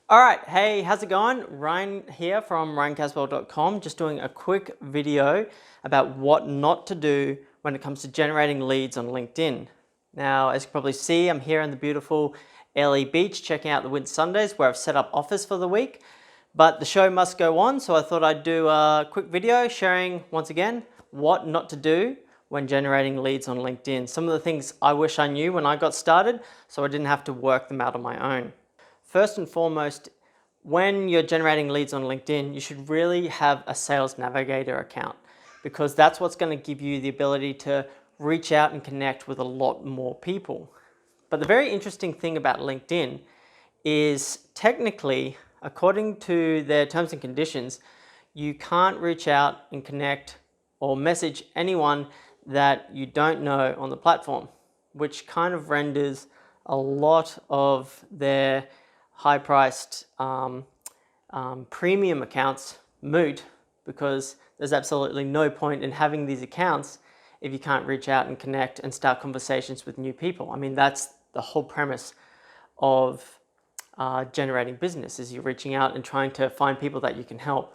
All right, hey, how's it going? Ryan here from ryancaswell.com, just doing a quick video about what not to do when it comes to generating leads on LinkedIn. Now, as you can probably see, I'm here in the beautiful LA Beach, checking out the Winter Sundays where I've set up office for the week. But the show must go on, so I thought I'd do a quick video sharing, once again, what not to do when generating leads on LinkedIn. Some of the things I wish I knew when I got started, so I didn't have to work them out on my own. First and foremost, when you're generating leads on LinkedIn, you should really have a Sales Navigator account because that's what's going to give you the ability to reach out and connect with a lot more people. But the very interesting thing about LinkedIn is technically, according to their terms and conditions, you can't reach out and connect or message anyone that you don't know on the platform, which kind of renders a lot of their high-priced premium accounts moot, because there's absolutely no point in having these accounts if you can't reach out and connect and start conversations with new people. I mean, that's the whole premise of generating business, is you're reaching out and trying to find people that you can help.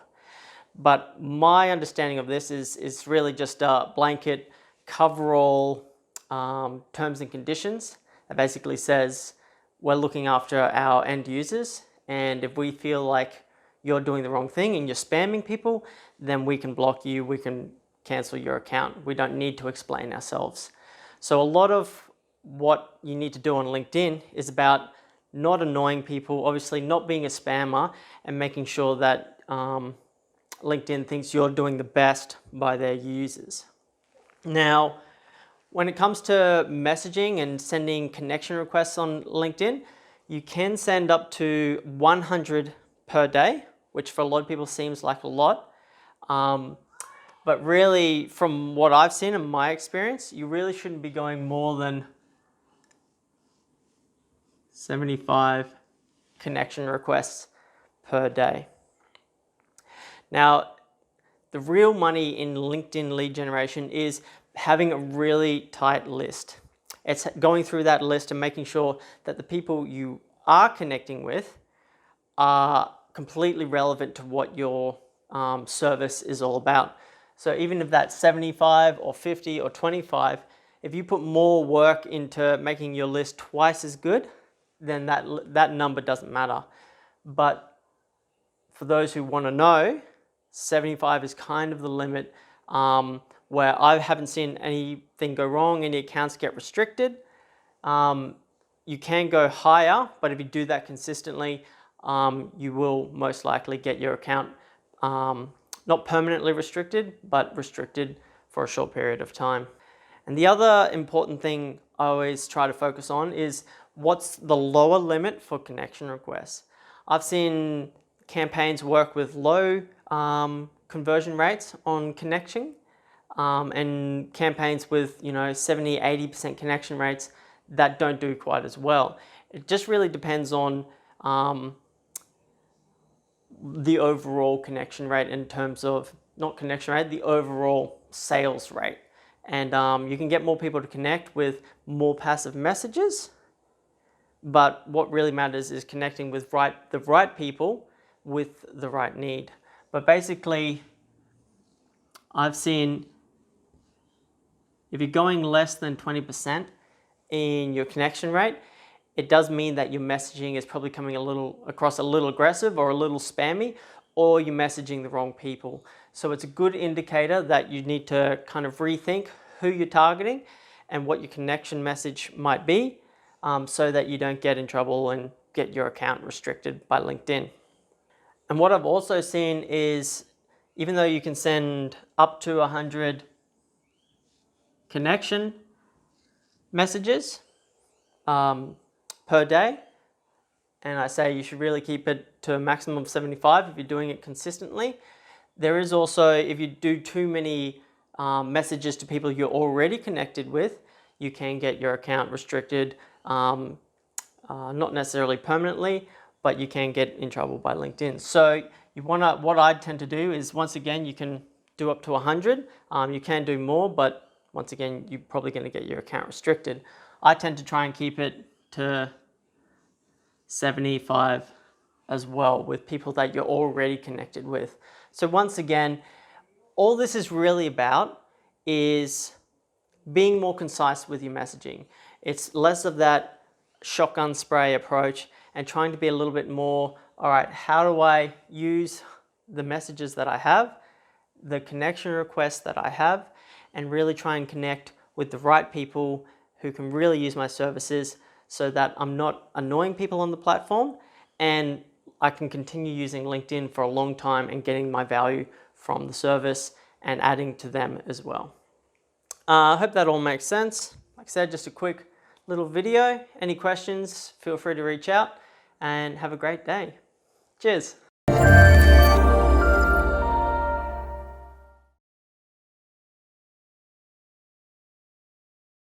But my understanding of this is really just a blanket coverall terms and conditions that basically says we're looking after our end users, and if we feel like you're doing the wrong thing and you're spamming people, then we can block you, we can cancel your account. We don't need to explain ourselves. So a lot of what you need to do on LinkedIn is about not annoying people, obviously not being a spammer, and making sure that LinkedIn thinks you're doing the best by their users. Now, when it comes to messaging and sending connection requests on LinkedIn, you can send up to 100 per day, which for a lot of people seems like a lot. But really, from what I've seen in my experience, you really shouldn't be going more than 75 connection requests per day. Now, the real money in LinkedIn lead generation is having a really tight list. It's going through that list and making sure that the people you are connecting with are completely relevant to what your service is all about. So even if that's 75 or 50 or 25, if you put more work into making your list twice as good, then that number doesn't matter. But for those who want to know, 75 is kind of the limit, where I haven't seen anything go wrong, any accounts get restricted. You can go higher, but if you do that consistently, you will most likely get your account not permanently restricted, but restricted for a short period of time. And the other important thing I always try to focus on is what's the lower limit for connection requests. I've seen campaigns work with low conversion rates on connection, and campaigns with 70-80% connection rates that don't do quite as well. It just really depends on the overall connection rate, in terms of not connection rate, the overall sales rate. And you can get more people to connect with more passive messages, but what really matters is connecting with the right people with the right need. But basically, I've seen if you're going less than 20% in your connection rate, it does mean that your messaging is probably coming across a little aggressive or a little spammy, or you're messaging the wrong people. So it's a good indicator that you need to kind of rethink who you're targeting and what your connection message might be, so that you don't get in trouble and get your account restricted by LinkedIn. And what I've also seen is, even though you can send up to 100 connection messages per day, and I say you should really keep it to a maximum of 75 if you're doing it consistently. There is also, if you do too many messages to people you're already connected with, you can get your account restricted, not necessarily permanently, but you can get in trouble by LinkedIn. So what I tend to do is, once again, you can do up to 100. You can do more, but once again, you're probably going to get your account restricted. I tend to try and keep it to 75 as well with people that you're already connected with. So once again, all this is really about is being more concise with your messaging. It's less of that shotgun spray approach and trying to be a little bit more, all right, how do I use the messages that I have, the connection requests that I have, and really try and connect with the right people who can really use my services so that I'm not annoying people on the platform and I can continue using LinkedIn for a long time and getting my value from the service and adding to them as well. I hope that all makes sense. Like I said, just a quick little video. Any questions, feel free to reach out and have a great day. Cheers.